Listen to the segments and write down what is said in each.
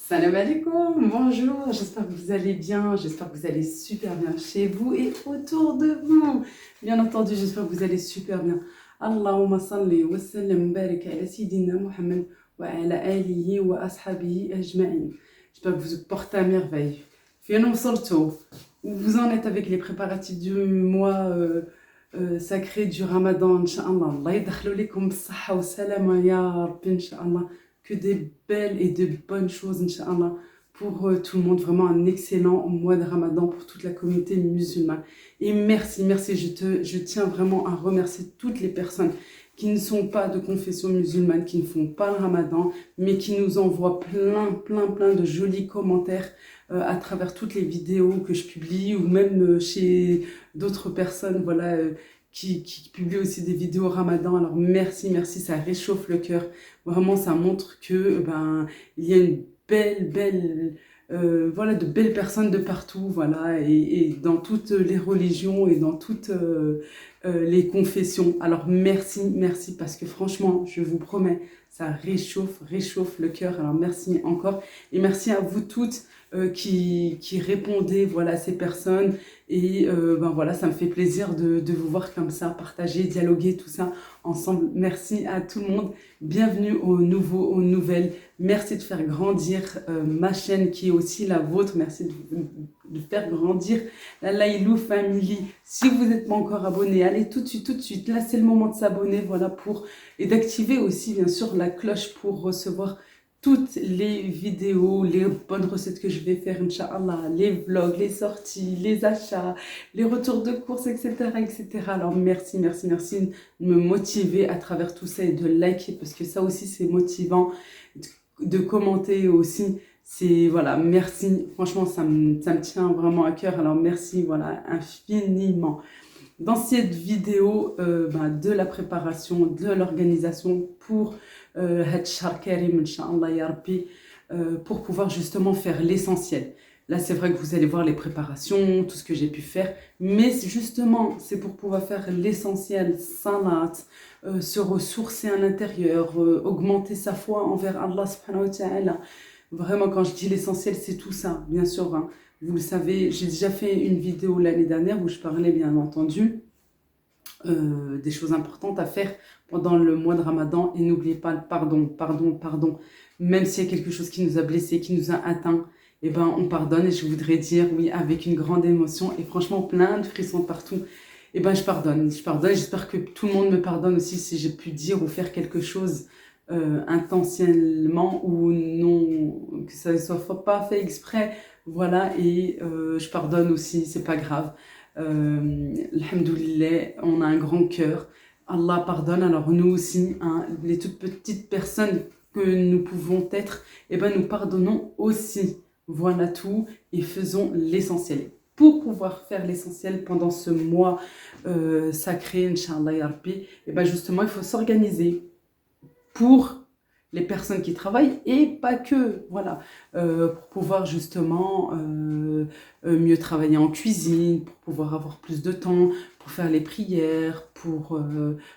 Salam alaikum, bonjour, j'espère que vous allez bien, j'espère que vous allez super bien chez vous et autour de vous. Bien entendu, j'espère que vous allez super bien. Allahumma salli wa sallam barik ala Sayyidina Muhammad wa ala alihi wa ashabihi ajma'in. J'espère que vous vous portez à merveille. Fianou solto, où vous en êtes avec les préparatifs du mois sacré du Ramadan, Inch'Allah. Allah yadkhlu likum saha wa salama ya Rabbi, Inch'Allah. Que des belles et de bonnes choses, Inch'Allah, pour tout le monde. Vraiment un excellent mois de Ramadan pour toute la communauté musulmane. Et merci, je tiens vraiment à remercier toutes les personnes qui ne sont pas de confession musulmane, qui ne font pas le Ramadan, mais qui nous envoient plein de jolis commentaires à travers toutes les vidéos que je publie, ou même chez d'autres personnes, voilà, qui publient aussi des vidéos Ramadan. Alors merci, ça réchauffe le cœur. Vraiment, ça montre que il y a une voilà, de belles personnes de partout, voilà, et dans toutes les religions et dans toutes les confessions. Alors merci, parce que franchement, je vous promets, ça réchauffe le cœur. Alors merci encore, et merci à vous toutes qui répondez, voilà, à ces personnes. Et voilà, ça me fait plaisir de vous voir comme ça, partager, dialoguer, tout ça ensemble. Merci à tout le monde. Bienvenue aux nouvelles. Merci de faire grandir ma chaîne qui est aussi la vôtre. Merci de faire grandir la Laïlou Family. Si vous n'êtes pas encore abonné, allez tout de suite. Là, c'est le moment de s'abonner, voilà, et d'activer aussi, bien sûr, la cloche pour recevoir toutes les vidéos, les bonnes recettes que je vais faire, Inch'Allah, les vlogs, les sorties, les achats, les retours de courses, etc. Alors merci de me motiver à travers tout ça et de liker, parce que ça aussi c'est motivant, de commenter aussi. C'est, voilà, merci, franchement ça me tient vraiment à cœur. Alors merci, voilà, infiniment. Dans cette vidéo de la préparation, de l'organisation pour Had Shahr Karim, Inch'Allah ya Rabbi, pour pouvoir justement faire l'essentiel. Là, c'est vrai que vous allez voir les préparations, tout ce que j'ai pu faire, mais justement, c'est pour pouvoir faire l'essentiel, salat, se ressourcer à l'intérieur, augmenter sa foi envers Allah subhanahu wa ta'ala. Vraiment, quand je dis l'essentiel, c'est tout ça, bien sûr, hein. Vous le savez, j'ai déjà fait une vidéo l'année dernière où je parlais, bien entendu, des choses importantes à faire pendant le mois de Ramadan. Et n'oubliez pas le pardon. Même s'il y a quelque chose qui nous a blessés, qui nous a atteints, eh ben, on pardonne. Et je voudrais dire, oui, avec une grande émotion et franchement plein de frissons partout, eh ben, je pardonne. J'espère que tout le monde me pardonne aussi si j'ai pu dire ou faire quelque chose intentionnellement ou non, que ça ne soit pas fait exprès. Voilà, et je pardonne aussi, c'est pas grave. Alhamdoulilah, on a un grand cœur. Allah pardonne, alors nous aussi, hein, les toutes petites personnes que nous pouvons être, eh ben, nous pardonnons aussi. Voilà tout, et faisons l'essentiel. Pour pouvoir faire l'essentiel pendant ce mois sacré, Inch'Allah ya Rabbi, eh ben, justement, il faut s'organiser pour les personnes qui travaillent et pas que, voilà, pour pouvoir justement mieux travailler en cuisine, pour pouvoir avoir plus de temps, pour faire les prières, pour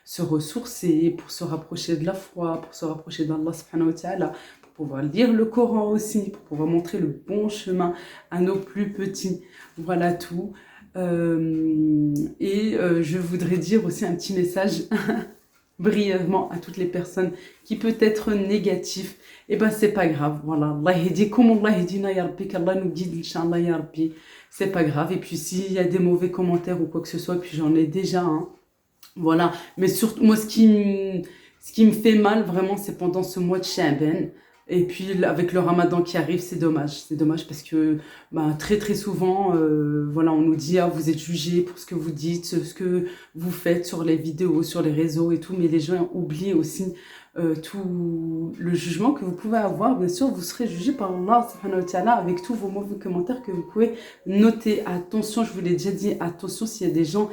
se ressourcer, pour se rapprocher de la foi, pour se rapprocher d'Allah subhanahu wa ta'ala, pour pouvoir lire le Coran aussi, pour pouvoir montrer le bon chemin à nos plus petits. Voilà tout. Je voudrais dire aussi un petit message brièvement à toutes les personnes qui peut être négatif. Et ben c'est pas grave, voilà, Allah yahdi comme Allah yahdina ya Rabbi, qu'Allah nous guide, Inch'Allah ya Rabbi, c'est pas grave. Et puis s'il y a des mauvais commentaires ou quoi que ce soit, puis j'en ai déjà, hein, voilà. Mais surtout, moi ce qui me fait mal vraiment, c'est pendant ce mois de Sha'ban. Et puis avec le Ramadan qui arrive, c'est dommage parce que très souvent, voilà, on nous dit, ah, vous êtes jugés pour ce que vous dites, ce que vous faites sur les vidéos, sur les réseaux et tout, mais les gens oublient aussi tout le jugement que vous pouvez avoir. Bien sûr, vous serez jugé par Allah subhanahu wa ta'ala avec tous vos mauvais commentaires que vous pouvez noter. Attention, je vous l'ai déjà dit, attention s'il y a des gens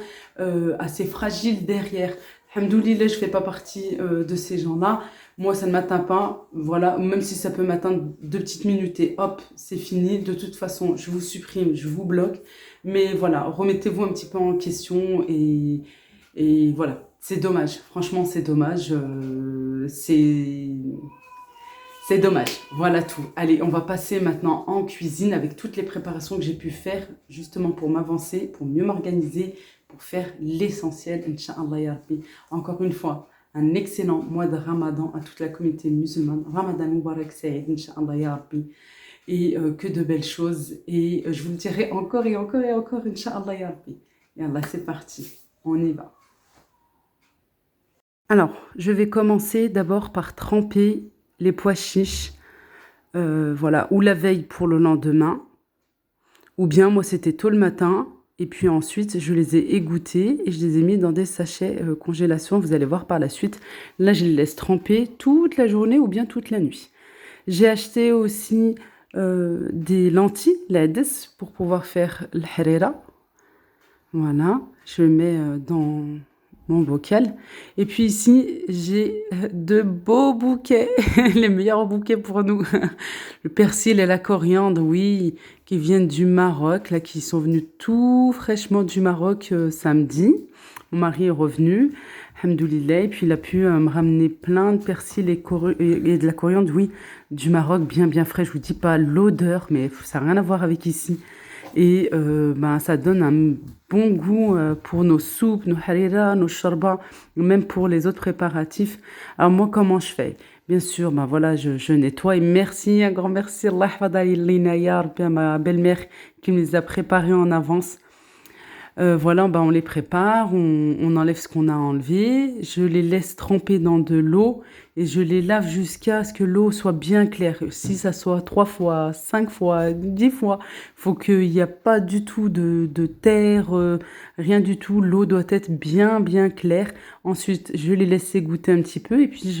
assez fragiles derrière. Alhamdoulilah, je ne fais pas partie de ces gens-là. Moi, ça ne m'atteint pas. Voilà, même si ça peut m'atteindre 2 petites minutes et hop, c'est fini. De toute façon, je vous supprime, je vous bloque. Mais voilà, remettez-vous un petit peu en question et voilà. C'est dommage. Franchement, c'est dommage. C'est dommage. Voilà tout. Allez, on va passer maintenant en cuisine avec toutes les préparations que j'ai pu faire justement pour m'avancer, pour mieux m'organiser, pour faire l'essentiel, Inch'Allah ya Rabbi. Encore une fois, un excellent mois de Ramadan à toute la communauté musulmane. Ramadan Mubarak Saïd, Inch'Allah ya Rabbi. Et que de belles choses. Et je vous le dirai encore et encore et encore, Inch'Allah ya Rabbi. Et Allah, c'est parti. On y va. Alors, je vais commencer d'abord par tremper les pois chiches, voilà, ou la veille pour le lendemain, ou bien moi c'était tôt le matin, et puis ensuite je les ai égouttés et je les ai mis dans des sachets congélation, vous allez voir par la suite. Là je les laisse tremper toute la journée ou bien toute la nuit. J'ai acheté aussi des lentilles, l'ades, pour pouvoir faire l'harira. Voilà, je le mets dans mon bocal. Et puis ici, j'ai de beaux bouquets, les meilleurs bouquets pour nous. Le persil et la coriandre, oui, qui viennent du Maroc, là, qui sont venus tout fraîchement du Maroc samedi. Mon mari est revenu, alhamdoulilah, et puis il a pu me ramener plein de persil et de la coriandre, oui, du Maroc, bien bien frais. Je vous dis pas l'odeur, mais ça n'a rien à voir avec ici. Et ben, ça donne un bon goût pour nos soupes, nos harira, nos shorba, même pour les autres préparatifs. Alors moi, comment je fais? Bien sûr, ben voilà, je nettoie. Et merci, un grand merci, Allah à ma belle-mère qui me les a préparés en avance. Voilà, ben on les prépare, on enlève ce qu'on a enlevé, je les laisse tremper dans de l'eau et je les lave jusqu'à ce que l'eau soit bien claire. Si ça soit 3 fois, 5 fois, 10 fois, faut qu'il n'y a pas du tout de terre, rien du tout. L'eau doit être bien, bien claire. Ensuite, je les laisse égoutter un petit peu et puis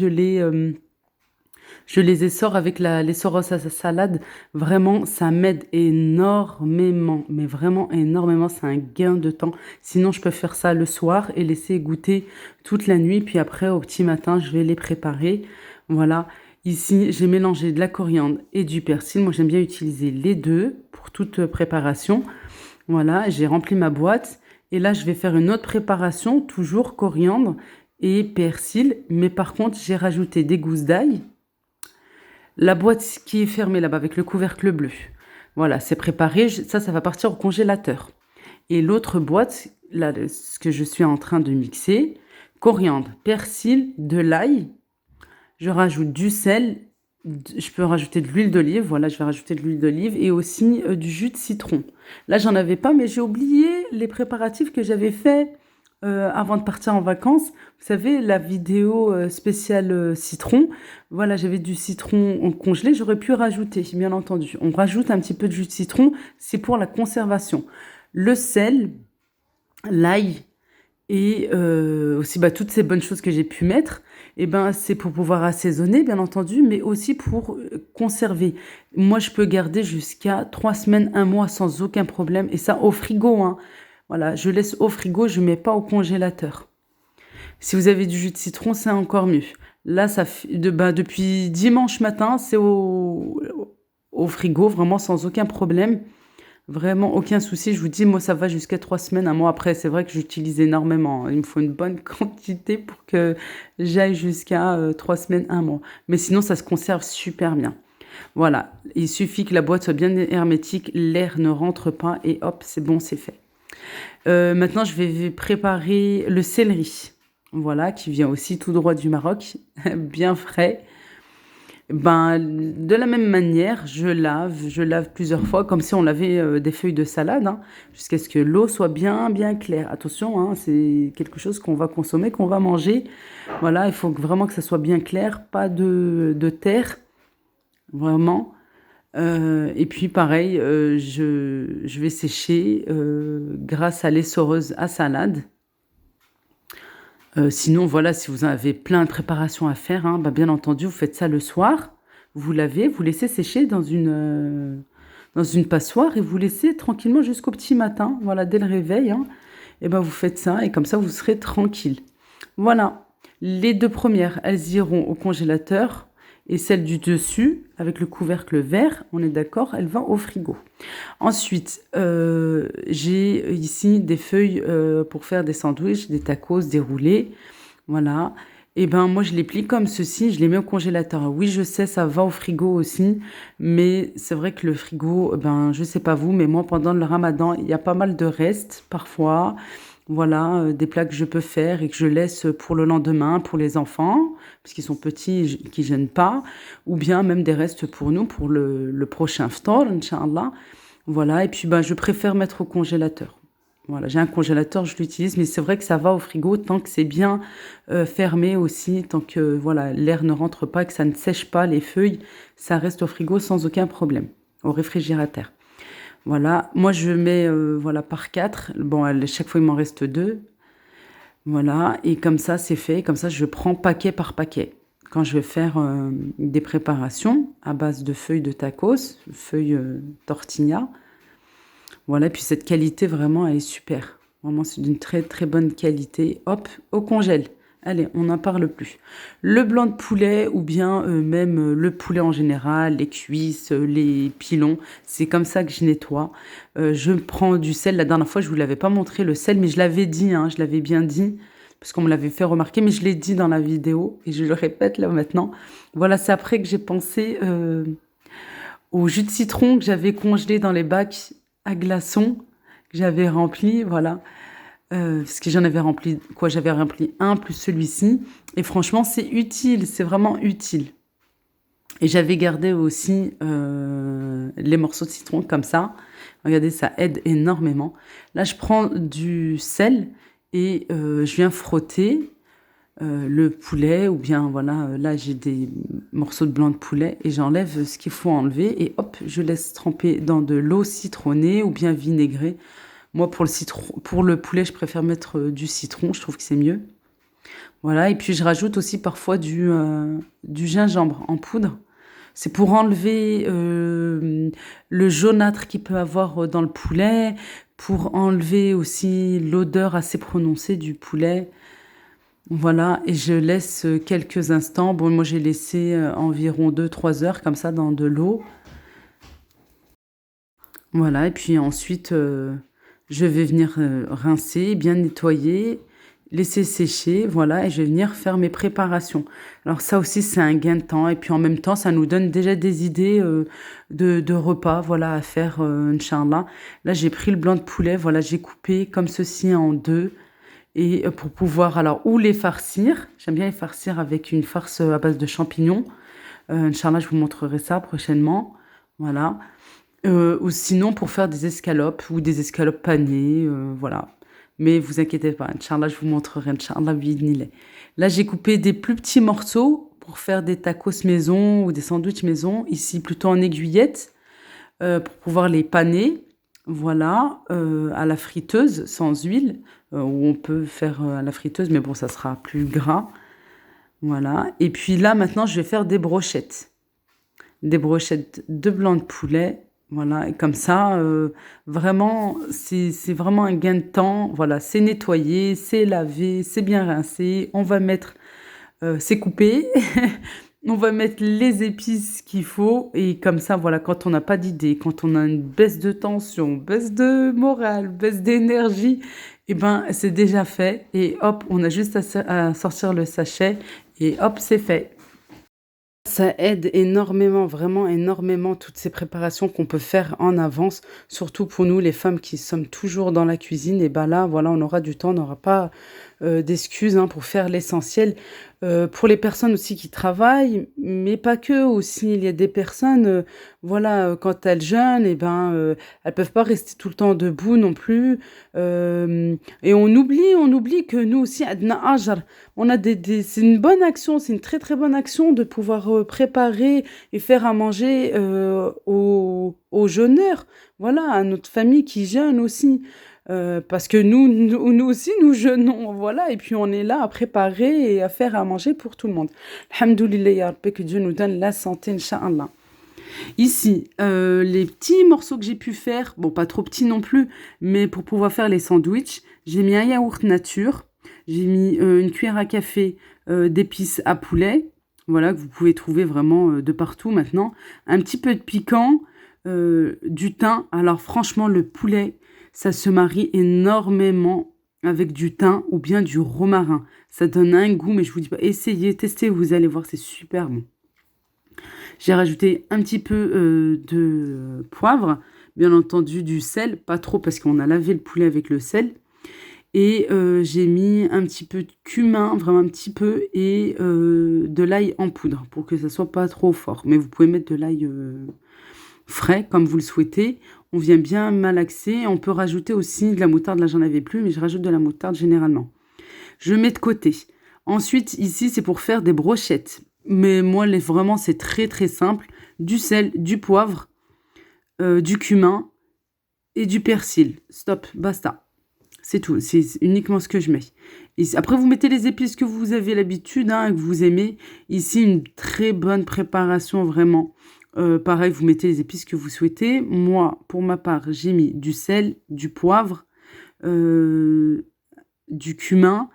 je les essore avec l'essoreuse à salade. Vraiment, ça m'aide énormément. Mais vraiment énormément. C'est un gain de temps. Sinon, je peux faire ça le soir et laisser goûter toute la nuit. Puis après, au petit matin, je vais les préparer. Voilà. Ici, j'ai mélangé de la coriandre et du persil. Moi, j'aime bien utiliser les deux pour toute préparation. Voilà. J'ai rempli ma boîte. Et là, je vais faire une autre préparation. Toujours coriandre et persil. Mais par contre, j'ai rajouté des gousses d'ail. La boîte qui est fermée là-bas avec le couvercle bleu. Voilà, c'est préparé. Ça va partir au congélateur. Et l'autre boîte, là, ce que je suis en train de mixer, coriandre, persil, de l'ail. Je rajoute du sel. Je peux rajouter de l'huile d'olive. Voilà, je vais rajouter de l'huile d'olive et aussi du jus de citron. Là, j'en avais pas, mais j'ai oublié les préparatifs que j'avais faits avant de partir en vacances. Vous savez, la vidéo spéciale citron. Voilà, j'avais du citron congelé. J'aurais pu rajouter, bien entendu. On rajoute un petit peu de jus de citron. C'est pour la conservation. Le sel, l'ail et aussi bah, toutes ces bonnes choses que j'ai pu mettre. Et ben, c'est pour pouvoir assaisonner, bien entendu, mais aussi pour conserver. Moi, je peux garder jusqu'à 3 semaines, 1 mois sans aucun problème. Et ça, au frigo, hein. Voilà, je laisse au frigo, je ne mets pas au congélateur. Si vous avez du jus de citron, c'est encore mieux. Là, depuis dimanche matin, c'est au frigo, vraiment sans aucun problème. Vraiment aucun souci. Je vous dis, moi, ça va jusqu'à 3 semaines, 1 mois après. C'est vrai que j'utilise énormément. Il me faut une bonne quantité pour que j'aille jusqu'à 3 semaines, 1 mois. Mais sinon, ça se conserve super bien. Voilà, il suffit que la boîte soit bien hermétique, l'air ne rentre pas et hop, c'est bon, c'est fait. Maintenant, je vais préparer le céleri. Voilà, qui vient aussi tout droit du Maroc, bien frais. Ben, de la même manière, je lave plusieurs fois, comme si on lavait des feuilles de salade, hein, jusqu'à ce que l'eau soit bien, bien claire. Attention, hein, c'est quelque chose qu'on va consommer, qu'on va manger. Voilà, il faut vraiment que ça soit bien clair, pas de terre, vraiment. Et puis pareil, je vais sécher grâce à l'essoreuse à salade. Sinon, voilà, si vous avez plein de préparations à faire, hein, bah, bien entendu, vous faites ça le soir. Vous lavez, vous laissez sécher dans une passoire et vous laissez tranquillement jusqu'au petit matin. Voilà, dès le réveil, hein, et ben vous faites ça et comme ça, vous serez tranquille. Voilà. Les deux premières, elles iront au congélateur et celle du dessus, avec le couvercle vert, on est d'accord, elle va au frigo. Ensuite, j'ai ici des feuilles pour faire des sandwichs, des tacos déroulés. Voilà. Et ben moi je les plie comme ceci, je les mets au congélateur. Oui, je sais, ça va au frigo aussi, mais c'est vrai que le frigo, ben je sais pas vous, mais moi pendant le Ramadan, il y a pas mal de restes parfois. Voilà, des plats que je peux faire et que je laisse pour le lendemain pour les enfants, parce qu'ils sont petits, qui gênent pas, ou bien même des restes pour nous pour le prochain iftar, Inch'Allah. Voilà, et puis ben je préfère mettre au congélateur. Voilà, j'ai un congélateur, je l'utilise, mais c'est vrai que ça va au frigo tant que c'est bien fermé aussi, tant que voilà, l'air ne rentre pas, que ça ne sèche pas les feuilles, ça reste au frigo sans aucun problème, au réfrigérateur. Voilà, moi je mets voilà par 4. Bon, chaque fois il m'en reste 2. Voilà, et comme ça c'est fait, comme ça je prends paquet par paquet. Quand je vais faire des préparations à base de feuilles de tacos, feuilles tortilla, voilà, et puis cette qualité, vraiment, elle est super. Vraiment, c'est d'une très, très bonne qualité. Hop, au congèle. Allez, on n'en parle plus. Le blanc de poulet ou bien même le poulet en général, les cuisses, les pilons, c'est comme ça que je nettoie. Je prends du sel. La dernière fois, je ne vous l'avais pas montré le sel, mais je l'avais dit, hein, je l'avais bien dit, parce qu'on me l'avait fait remarquer, mais je l'ai dit dans la vidéo et je le répète là maintenant. Voilà, c'est après que j'ai pensé au jus de citron que j'avais congelé dans les bacs à glaçons que j'avais rempli, voilà. Parce que j'en avais rempli, quoi, j'avais rempli un plus celui-ci. Et franchement, c'est utile, c'est vraiment utile. Et j'avais gardé aussi les morceaux de citron comme ça. Regardez, ça aide énormément. Là, je prends du sel et je viens frotter le poulet ou bien voilà, là j'ai des morceaux de blanc de poulet et j'enlève ce qu'il faut enlever et hop, je laisse tremper dans de l'eau citronnée ou bien vinaigrée. Moi pour le poulet, je préfère mettre du citron, je trouve que c'est mieux. Voilà, et puis je rajoute aussi parfois du gingembre en poudre. C'est pour enlever le jaunâtre qu'il peut avoir dans le poulet, pour enlever aussi l'odeur assez prononcée du poulet. Voilà, et je laisse quelques instants. Bon, moi j'ai laissé environ 2 3 heures comme ça dans de l'eau. Voilà, et puis ensuite je vais venir rincer, bien nettoyer, laisser sécher, voilà, et je vais venir faire mes préparations. Alors ça aussi c'est un gain de temps, et puis en même temps ça nous donne déjà des idées de repas, voilà, à faire, Inch'Allah. Là j'ai pris le blanc de poulet, voilà, j'ai coupé comme ceci en deux. Et pour pouvoir, alors, ou les farcir. J'aime bien les farcir avec une farce à base de champignons. Inch'Allah, je vous montrerai ça prochainement. Voilà. Ou sinon, pour faire des escalopes ou des escalopes panées. Voilà. Mais vous inquiétez pas. Inch'Allah, je vous montrerai. Inch'Allah, bi'idhnillah. Là, j'ai coupé des plus petits morceaux pour faire des tacos maison ou des sandwichs maison. Ici, plutôt en aiguillettes. Pour pouvoir les paner. Voilà, à la friteuse, sans huile, ou on peut faire à la friteuse, mais bon, ça sera plus gras. Voilà, et puis là, maintenant, je vais faire des brochettes. Des brochettes de blanc de poulet. Voilà, et comme ça, vraiment, c'est vraiment un gain de temps. Voilà, c'est nettoyé, c'est lavé, c'est bien rincé. On va mettre, c'est coupé. On va mettre les épices qu'il faut et comme ça, voilà, quand on n'a pas d'idée, quand on a une baisse de tension, baisse de morale, baisse d'énergie, et ben c'est déjà fait et hop, on a juste à sortir le sachet et hop, c'est fait. Ça aide énormément, vraiment énormément, toutes ces préparations qu'on peut faire en avance, surtout pour nous, les femmes qui sommes toujours dans la cuisine. Et ben là, voilà, on aura du temps, on n'aura pas d'excuses hein, pour faire l'essentiel. Pour les personnes aussi qui travaillent, mais pas que aussi. Il y a des personnes, voilà, quand elles jeûnent, et ben, elles peuvent pas rester tout le temps debout non plus. Et on oublie que nous aussi, adna ajr, on a c'est une bonne action, c'est une très très bonne action de pouvoir préparer et faire à manger aux jeûneurs, voilà, à notre famille qui jeûne aussi. parce que nous aussi, nous jeûnons, voilà, et puis on est là à préparer et à faire à manger pour tout le monde. Alhamdoulilah, ya Rabbi, que Dieu nous donne la santé, Inch'Allah. Ici, les petits morceaux que j'ai pu faire, bon, pas trop petits non plus, mais pour pouvoir faire les sandwichs, j'ai mis un yaourt nature, j'ai mis une cuillère à café d'épices à poulet, voilà, que vous pouvez trouver vraiment de partout maintenant, un petit peu de piquant, du thym. Alors franchement, le poulet, ça se marie énormément avec du thym ou bien du romarin. Ça donne un goût, mais je vous dis pas, essayez, testez, vous allez voir, c'est super bon. J'ai rajouté un petit peu de poivre, bien entendu du sel, pas trop parce qu'on a lavé le poulet avec le sel. Et j'ai mis un petit peu de cumin, vraiment un petit peu, et de l'ail en poudre pour que ça soit pas trop fort. Mais vous pouvez mettre de l'ail frais comme vous le souhaitez. On vient bien malaxer. On peut rajouter aussi de la moutarde. Là, j'en avais plus, mais je rajoute de la moutarde généralement. Je mets de côté. Ensuite, ici, c'est pour faire des brochettes. Mais moi, vraiment, c'est très très simple. Du sel, du poivre, du cumin et du persil. Stop, basta. C'est tout. C'est uniquement ce que je mets. Après, vous mettez les épices que vous avez l'habitude, hein, que vous aimez. Ici, une très bonne préparation, vraiment. Pareil, vous mettez les épices que vous souhaitez. Moi, pour ma part, j'ai mis du sel, du poivre, du cumin.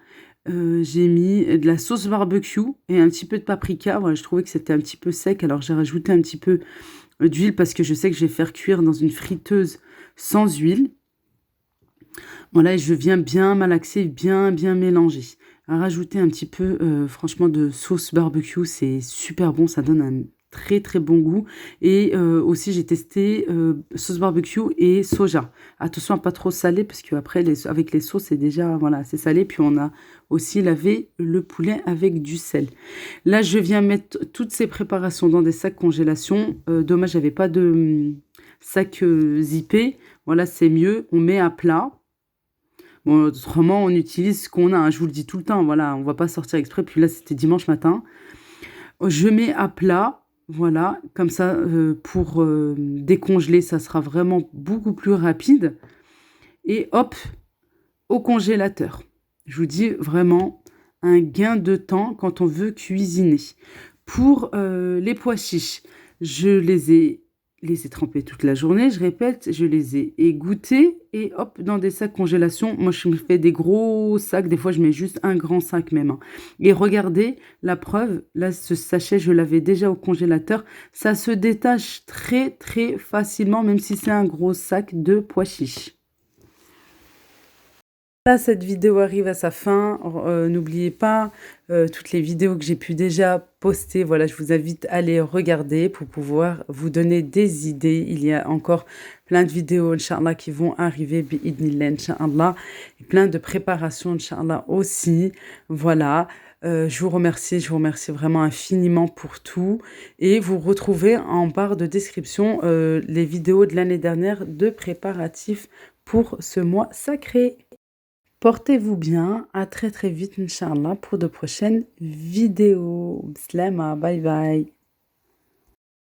J'ai mis de la sauce barbecue et un petit peu de paprika. Voilà, je trouvais que c'était un petit peu sec, alors j'ai rajouté un petit peu d'huile parce que je sais que je vais faire cuire dans une friteuse sans huile. Voilà, et je viens bien malaxer, bien mélanger. À rajouter un petit peu, franchement, de sauce barbecue, c'est super bon, ça donne un très très bon goût. Et aussi, j'ai testé sauce barbecue et soja. Attention à pas trop salé, parce qu'après, avec les sauces, c'est déjà, voilà, c'est salé. Puis on a aussi lavé le poulet avec du sel. Là, je viens mettre toutes ces préparations dans des sacs congélation. Dommage, j'avais pas de sac zippé. Voilà, c'est mieux. On met à plat. Bon, autrement, on utilise ce qu'on a, hein, je vous le dis tout le temps, voilà, on va pas sortir exprès. Puis là, c'était dimanche matin. Je mets à plat, voilà, comme ça, pour décongeler, ça sera vraiment beaucoup plus rapide. Et hop, au congélateur. Je vous dis vraiment un gain de temps quand on veut cuisiner. Pour les pois chiches, je les ai laissés tremper toute la journée. Je répète, je les ai égouttés et hop, dans des sacs congélation. Moi, je me fais des gros sacs. Des fois, je mets juste un grand sac même, hein. Et regardez, la preuve, là, ce sachet, je l'avais déjà au congélateur. Ça se détache très, très facilement, même si c'est un gros sac de pois chiches. Là, cette vidéo arrive à sa fin. N'oubliez pas toutes les vidéos que j'ai pu déjà poster. Voilà, je vous invite à les regarder pour pouvoir vous donner des idées. Il y a encore plein de vidéos, Inch'Allah, qui vont arriver, bi'idnillah, Inch'Allah. Et plein de préparations, Inch'Allah, aussi. Voilà. Je vous remercie vraiment infiniment pour tout. Et vous retrouvez en barre de description les vidéos de l'année dernière de préparatifs pour ce mois sacré. Portez-vous bien, à très très vite, Inch'Allah, pour de prochaines vidéos. Slama, bye bye.